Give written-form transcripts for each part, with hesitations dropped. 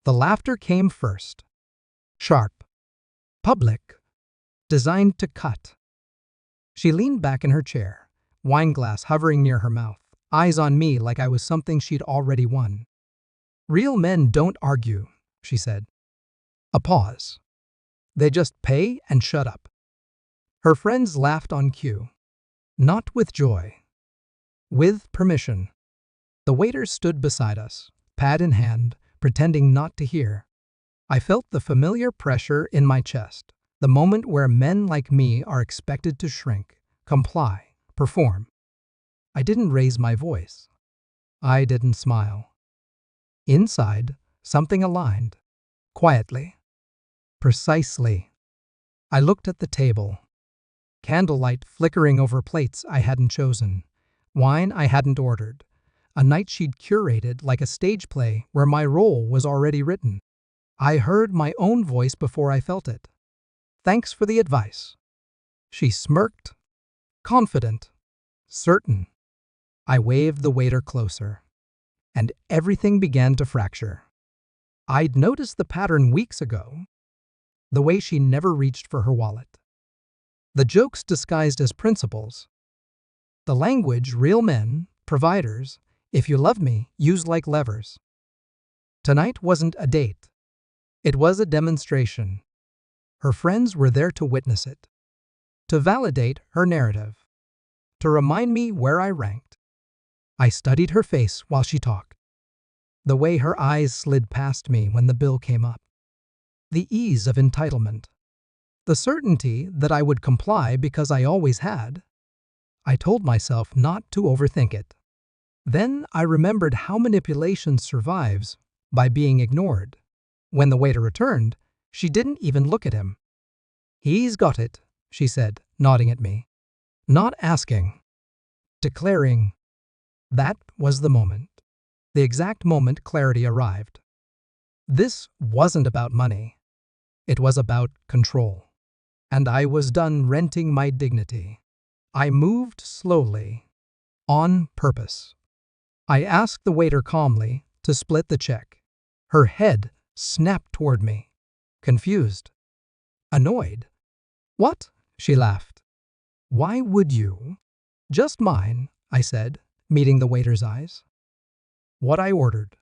The laughter came first. Sharp. Public. Designed to cut. She leaned back in her chair, wine glass hovering near her mouth, eyes on me like I was something she'd already won. "Real men don't argue," she said. A pause. "They just pay and shut up." Her friends laughed on cue. Not with joy. With permission. The waiter stood beside us, pad in hand, pretending not to hear. I felt the familiar pressure in my chest, the moment where men like me are expected to shrink, comply, perform. I didn't raise my voice. I didn't smile. Inside, something aligned. Quietly. Precisely. I looked at the table. Candlelight flickering over plates I hadn't chosen. Wine I hadn't ordered. A night she'd curated like a stage play where my role was already written. I heard my own voice before I felt it. "Thanks for the advice." She smirked. Confident. Certain. I waved the waiter closer. And everything began to fracture. I'd noticed the pattern weeks ago. The way she never reached for her wallet. The jokes disguised as principles. The language real men, providers, if you love me, use like levers. Tonight wasn't a date. It was a demonstration. Her friends were there to witness it. To validate her narrative. To remind me where I ranked. I studied her face while she talked. The way her eyes slid past me when the bill came up. The ease of entitlement. The certainty that I would comply because I always had. I told myself not to overthink it. Then I remembered how manipulation survives by being ignored. When the waiter returned, she didn't even look at him. "He's got it," she said, nodding at me. Not asking. Declaring. That was the moment. The exact moment clarity arrived. This wasn't about money. It was about control. And I was done renting my dignity. I moved slowly. On purpose. I asked the waiter calmly to split the check. Her head snapped toward me. Confused. Annoyed. "What?" she laughed. "Why would you?" "Just mine," I said, meeting the waiter's eyes. What I ordered.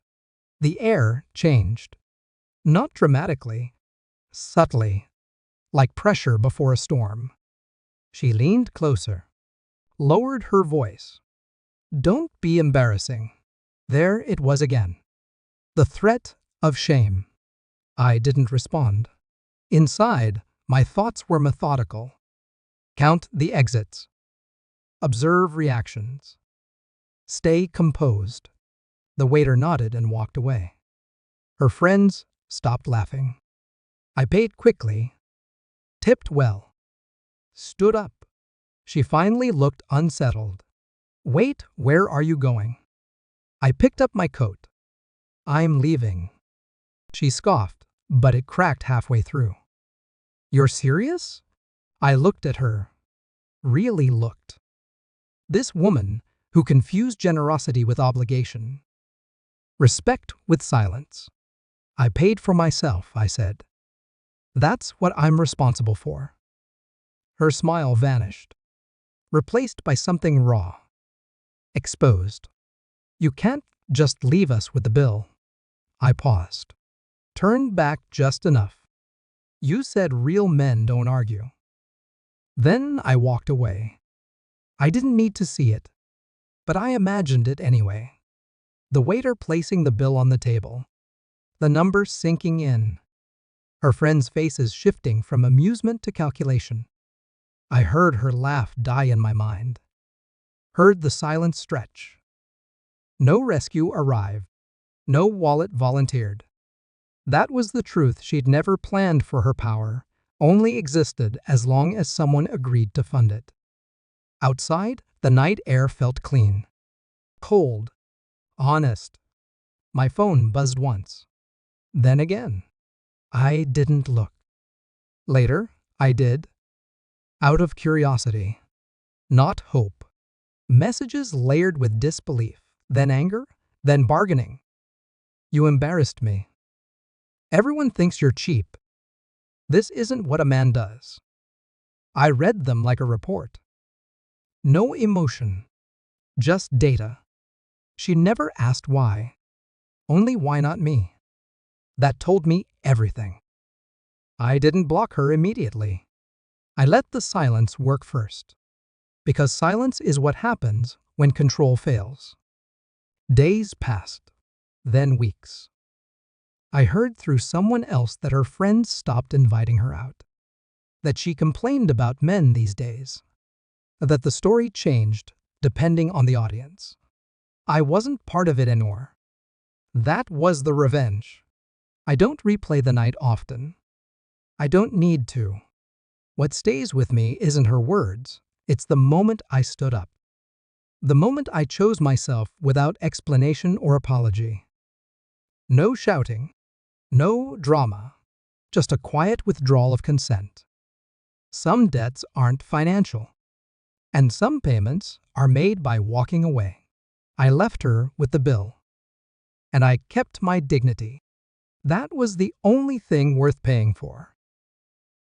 The air changed. Not dramatically. Subtly. Like pressure before a storm. She leaned closer. Lowered her voice. "Don't be embarrassing." There it was again. The threat of shame. I didn't respond. Inside, my thoughts were methodical. Count the exits. Observe reactions. Stay composed. The waiter nodded and walked away. Her friends stopped laughing. I paid quickly. Tipped well. Stood up. She finally looked unsettled. "Wait, where are you going?" I picked up my coat. "I'm leaving." She scoffed, but it cracked halfway through. "You're serious?" I looked at her. Really looked. This woman who confused generosity with obligation. Respect with silence. "I paid for myself," I said. "That's what I'm responsible for." Her smile vanished. Replaced by something raw. Exposed. "You can't just leave us with the bill." I paused. Turned back just enough. "You said real men don't argue." Then I walked away. I didn't need to see it, but I imagined it anyway. The waiter placing the bill on the table. The numbers sinking in. Her friends' faces shifting from amusement to calculation. I heard her laugh die in my mind. Heard the silence stretch. No rescue arrived. No wallet volunteered. That was the truth she'd never planned for her power, only existed as long as someone agreed to fund it. Outside, the night air felt clean. Cold. Honest. My phone buzzed once. Then again. I didn't look. Later, I did. Out of curiosity. Not hope. Messages layered with disbelief, then anger, then bargaining. "You embarrassed me." Everyone thinks you're cheap. This isn't what a man does. I read them like a report. No emotion, just data. She never asked why. Only why not me? That told me everything. I didn't block her immediately. I let the silence work first. Because silence is what happens when control fails. Days passed, then weeks. I heard through someone else that her friends stopped inviting her out. That she complained about men these days. That the story changed depending on the audience. I wasn't part of it anymore. That was the revenge. I don't replay the night often. I don't need to. What stays with me isn't her words, it's the moment I stood up. The moment I chose myself without explanation or apology. No shouting, no drama, just a quiet withdrawal of consent. Some debts aren't financial, and some payments are made by walking away. I left her with the bill, and I kept my dignity. That was the only thing worth paying for.